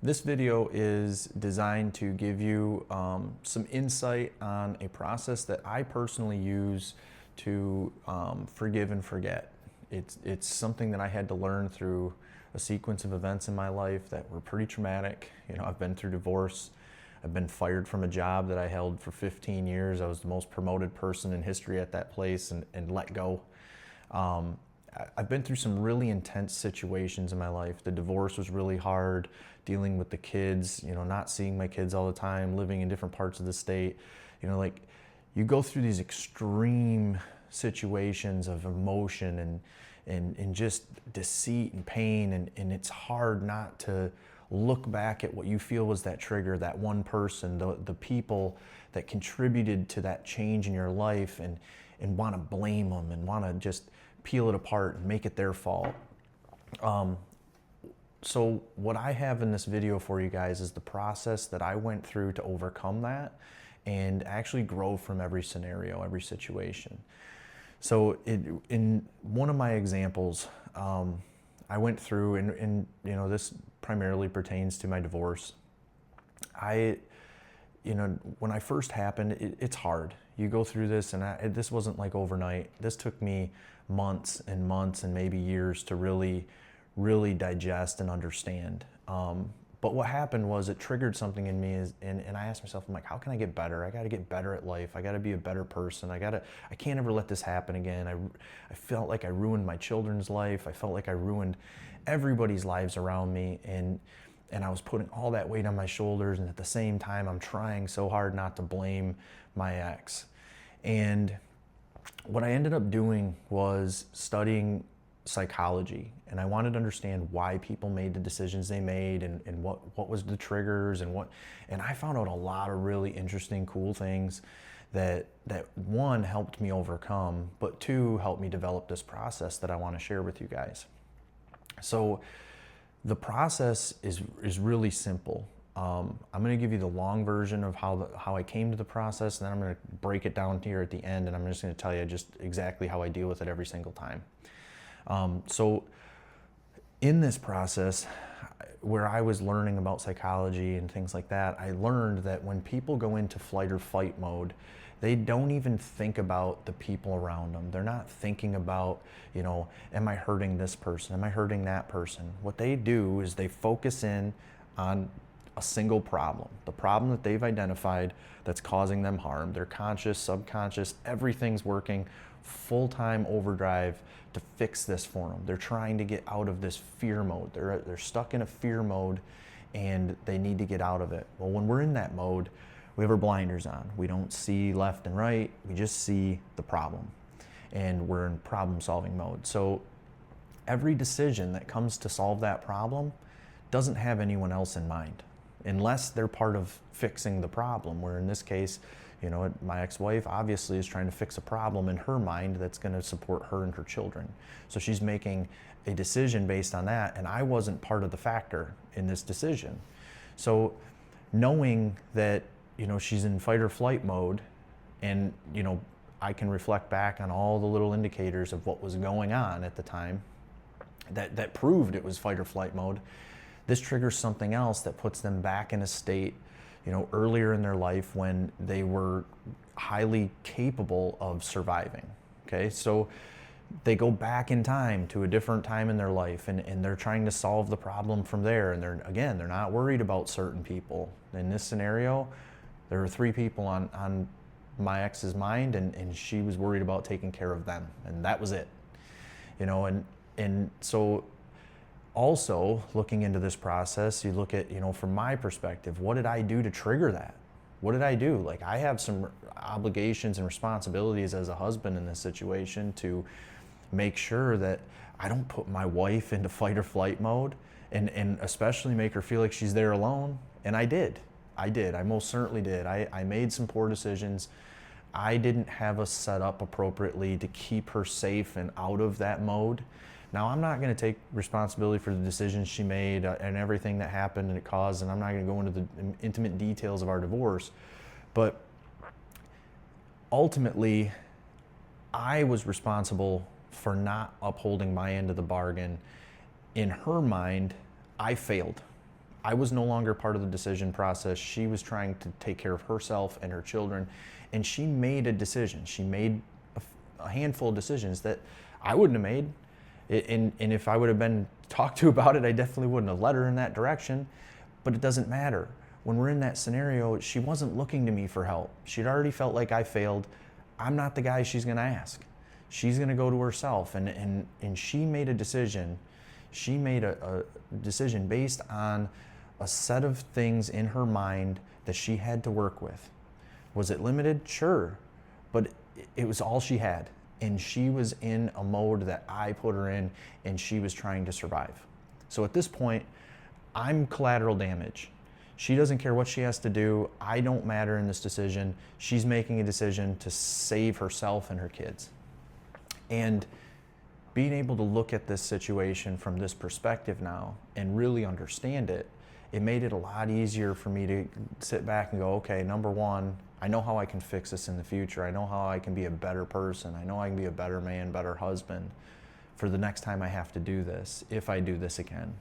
This video is designed to give you some insight on a process that I personally use to forgive and forget. It's something that I had to learn through a sequence of events in my life that were pretty traumatic. You know, I've been through divorce. I've been fired from a job that I held for 15 years. I was the most promoted person in history at that place and let go. I've been through some really intense situations in my life. The divorce was really hard, dealing with the kids, you know, not seeing my kids all the time, living in different parts of the state. You know, like you go through these extreme situations of emotion and just deceit and pain, and it's hard not to look back at what you feel was that trigger, that one person, the people that contributed to that change in your life, and want to blame them and want to just peel it apart and make it their fault. So what I have in this video for you guys is the process that I went through to overcome that and actually grow from every scenario, every situation. So in one of my examples, I went through, and you know, this primarily pertains to my divorce. When I first happened, it's hard. You go through this, and this wasn't like overnight. This took me months and months and maybe years to really digest and understand. But what happened was it triggered something in me, and I asked myself, I'm like, how can I get better? I got to get better at life. I got to be a better person. I can't ever let this happen again. I felt like I ruined my children's life. I felt like I ruined everybody's lives around me, and I was putting all that weight on my shoulders, and at the same time, I'm trying so hard not to blame my ex. And what I ended up doing was studying psychology, and I wanted to understand why people made the decisions they made, and what was the triggers, and I found out a lot of really interesting, cool things that one, helped me overcome, but two, helped me develop this process that I want to share with you guys. So the process is really simple. I'm going to give you the long version of how I came to the process, and then I'm going to break it down here at the end, and I'm just going to tell you just exactly how I deal with it every single time. So in this process, where I was learning about psychology and things like that, I learned that when people go into flight or fight mode, they don't even think about the people around them. They're not thinking about, you know, am I hurting this person? Am I hurting that person? What they do is they focus in on a single problem, the problem that they've identified that's causing them harm. Their conscious, subconscious, everything's working full-time overdrive to fix this for them. They're trying to get out of this fear mode. They're stuck in a fear mode, and they need to get out of it. Well, when we're in that mode, we have our blinders on. We don't see left and right. We just see the problem, and we're in problem-solving mode. So every decision that comes to solve that problem doesn't have anyone else in mind, unless they're part of fixing the problem, where in this case, you know, my ex-wife obviously is trying to fix a problem in her mind that's going to support her and her children. So she's making a decision based on that, and I wasn't part of the factor in this decision. So knowing that, you know, she's in fight or flight mode, and, you know, I can reflect back on all the little indicators of what was going on at the time that proved it was fight or flight mode. This triggers something else that puts them back in a state, you know, earlier in their life when they were highly capable of surviving. Okay, so they go back in time to a different time in their life, and they're trying to solve the problem from there. And they're not worried about certain people. In this scenario, there were 3 people on my ex's mind, and she was worried about taking care of them, and that was it. You know, and so also, looking into this process, you look at, you know, from my perspective, what did I do to trigger that? What did I do? Like, I have some obligations and responsibilities as a husband in this situation to make sure that I don't put my wife into fight or flight mode, and especially make her feel like she's there alone. And I did. I most certainly did. I made some poor decisions. I didn't have us set up appropriately to keep her safe and out of that mode. Now, I'm not going to take responsibility for the decisions she made and everything that happened and it caused, and I'm not going to go into the intimate details of our divorce. But ultimately, I was responsible for not upholding my end of the bargain. In her mind, I failed. I was no longer part of the decision process. She was trying to take care of herself and her children, and she made a decision. She made a handful of decisions that I wouldn't have made. And if I would have been talked to about it, I definitely wouldn't have led her in that direction. But it doesn't matter. When we're in that scenario, she wasn't looking to me for help. She'd already felt like I failed. I'm not the guy she's going to ask. She's going to go to herself. And she made a decision. She made a decision based on a set of things in her mind that she had to work with. Was it limited? Sure. But it was all she had. And she was in a mode that I put her in, and she was trying to survive. So at this point, I'm collateral damage. She doesn't care what she has to do. I don't matter in this decision. She's making a decision to save herself and her kids. And being able to look at this situation from this perspective now and really understand it, it made it a lot easier for me to sit back and go, okay, number one, I know how I can fix this in the future. I know how I can be a better person. I know I can be a better man, better husband for the next time I have to do this, if I do this again.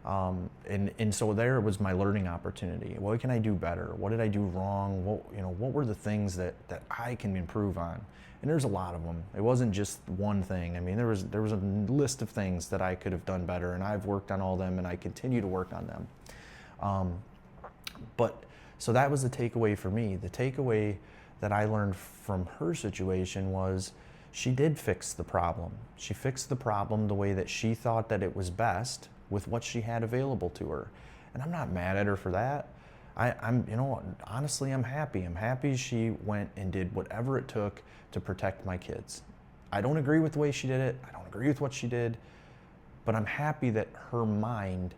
And so there was my learning opportunity. What can I do better? What did I do wrong? What were the things that I can improve on? And there's a lot of them. It wasn't just one thing. I mean, there was a list of things that I could have done better, and I've worked on all of them, and I continue to work on them. So that was the takeaway for me. The takeaway that I learned from her situation was she did fix the problem. She fixed the problem the way that she thought that it was best with what she had available to her. And I'm not mad at her for that. Honestly, I'm happy. I'm happy she went and did whatever it took to protect my kids. I don't agree with the way she did it. I don't agree with what she did, but I'm happy that her mind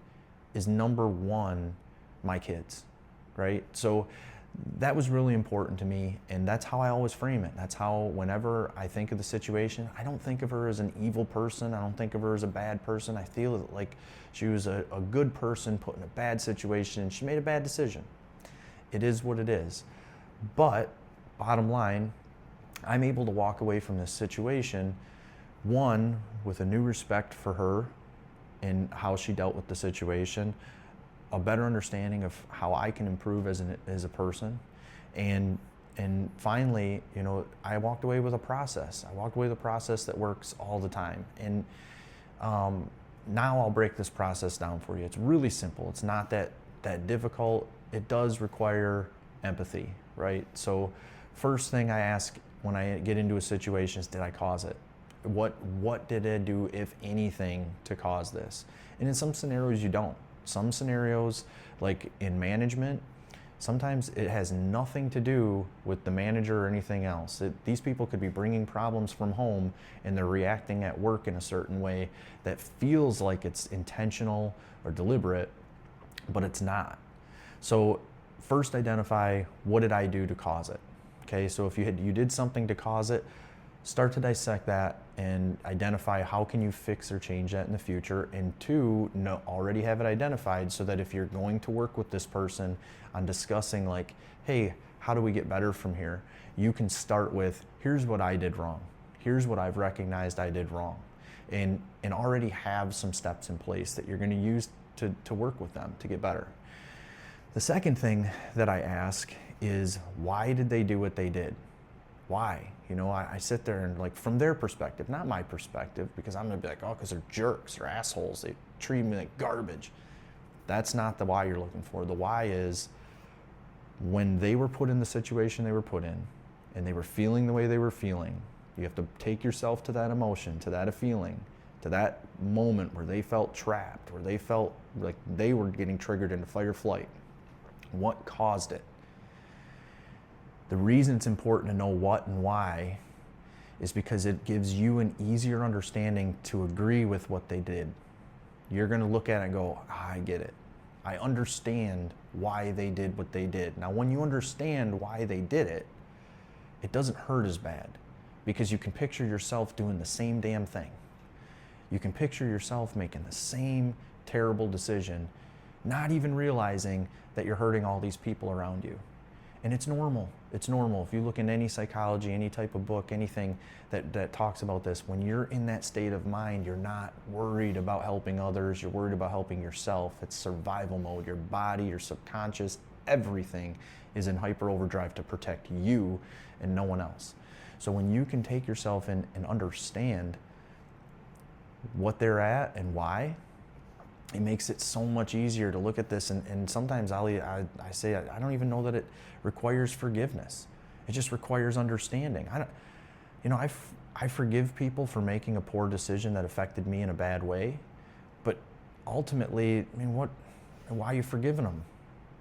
is number one, my kids, right? So that was really important to me, and that's how I always frame it. That's how, whenever I think of the situation, I don't think of her as an evil person. I don't think of her as a bad person. I feel like she was a good person put in a bad situation, and she made a bad decision. It is what it is. But bottom line, I'm able to walk away from this situation, one, with a new respect for her and how she dealt with the situation, a better understanding of how I can improve as a person, and finally, I walked away with a process. I walked away with a process that works all the time. And now I'll break this process down for you. It's really simple. It's not that difficult. It does require empathy, right? So first thing I ask when I get into a situation is, did I cause it? What did I do, if anything, to cause this? And in some scenarios, you don't. Some scenarios, like in management, sometimes it has nothing to do with the manager or anything else. These people could be bringing problems from home, and they're reacting at work in a certain way that feels like it's intentional or deliberate, but it's not. So first identify, what did I do to cause it? Okay, so if you did something to cause it, start to dissect that and identify how can you fix or change that in the future. And two, already have it identified so that if you're going to work with this person on discussing like, hey, how do we get better from here? You can start with, here's what I did wrong. Here's what I've recognized I did wrong. And already have some steps in place that you're going to use to work with them to get better. The second thing that I ask is, why did they do what they did? Why? I sit there and, like, from their perspective, not my perspective, because I'm gonna be like, oh, because they're jerks, they're assholes, they treat me like garbage. That's not the why you're looking for. The why is, when they were put in the situation they were put in, and they were feeling the way they were feeling, you have to take yourself to that emotion, to that feeling, to that moment where they felt trapped, where they felt like they were getting triggered into fight or flight. What caused it? The reason it's important to know what and why is because it gives you an easier understanding to agree with what they did. You're going to look at it and go, I get it. I understand why they did what they did. Now, when you understand why they did it, it doesn't hurt as bad, because you can picture yourself doing the same damn thing. You can picture yourself making the same terrible decision, not even realizing that you're hurting all these people around you. And it's normal. It's normal. If you look in any psychology, any type of book, anything that talks about this, when you're in that state of mind, you're not worried about helping others, you're worried about helping yourself. It's survival mode. Your body, your subconscious, everything is in hyper overdrive to protect you and no one else. So when you can take yourself in and understand what they're at and why, it makes it so much easier to look at this. And sometimes I say, I don't even know that it requires forgiveness. It just requires understanding. I forgive people for making a poor decision that affected me in a bad way, but ultimately, I mean, why are you forgiving them?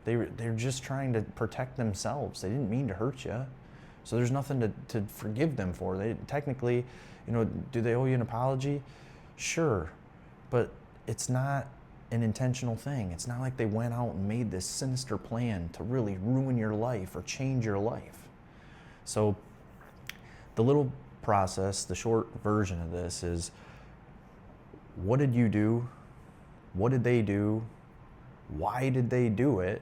They're just trying to protect themselves. They didn't mean to hurt you. So there's nothing to forgive them for. They technically, do they owe you an apology? Sure, but it's not an intentional thing. It's not like they went out and made this sinister plan to really ruin your life or change your life. So the little process, the short version of this is, what did you do? What did they do? Why did they do it?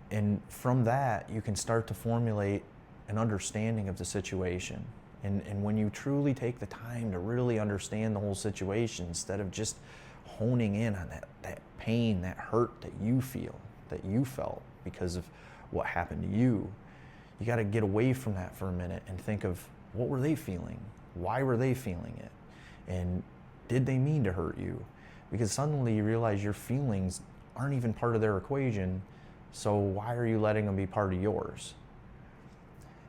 And from that, you can start to formulate an understanding of the situation. And when you truly take the time to really understand the whole situation, instead of just honing in on that pain, that hurt that you feel, that you felt because of what happened to you, you got to get away from that for a minute and think of, what were they feeling? Why were they feeling it? And did they mean to hurt you? Because suddenly you realize your feelings aren't even part of their equation, so why are you letting them be part of yours?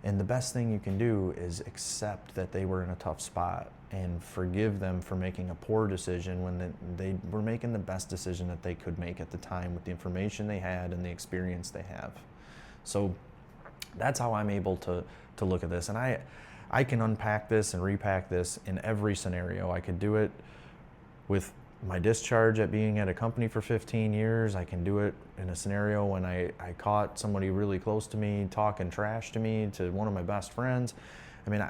And the best thing you can do is accept that they were in a tough spot and forgive them for making a poor decision when they were making the best decision that they could make at the time with the information they had and the experience they have. So that's how I'm able to look at this. And I can unpack this and repack this in every scenario. I could do it with my discharge at being at a company for 15 years. I can do it in a scenario when I caught somebody really close to me talking trash to me, to one of my best friends. I mean,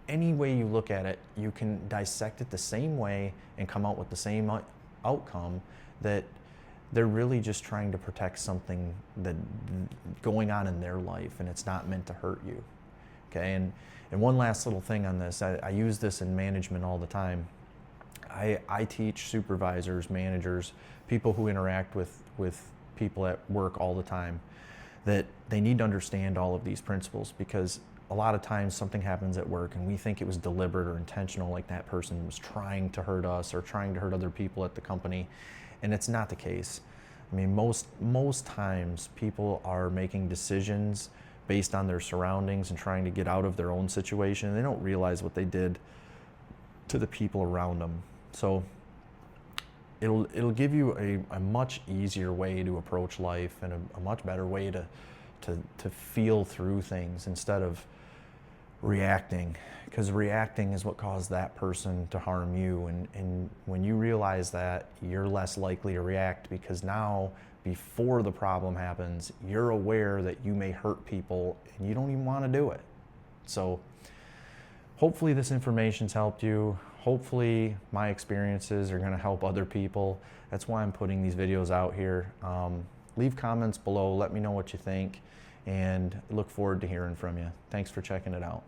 any way you look at it, you can dissect it the same way and come out with the same outcome, that they're really just trying to protect something that going on in their life, and it's not meant to hurt you. Okay, and one last little thing on this, I use this in management all the time. I teach supervisors, managers, people who interact with people at work all the time, that they need to understand all of these principles, because a lot of times something happens at work and we think it was deliberate or intentional, like that person was trying to hurt us or trying to hurt other people at the company, and it's not the case. I mean, most times people are making decisions based on their surroundings and trying to get out of their own situation. They don't realize what they did to the people around them. So it'll give you a much easier way to approach life, and a much better way to feel through things instead of reacting, because reacting is what caused that person to harm you. And when you realize that, you're less likely to react, because now, before the problem happens, you're aware that you may hurt people and you don't even want to do it. So hopefully this information's helped you. Hopefully my experiences are going to help other people. That's why I'm putting these videos out here. Leave comments below, let me know what you think, and look forward to hearing from you. Thanks for checking it out.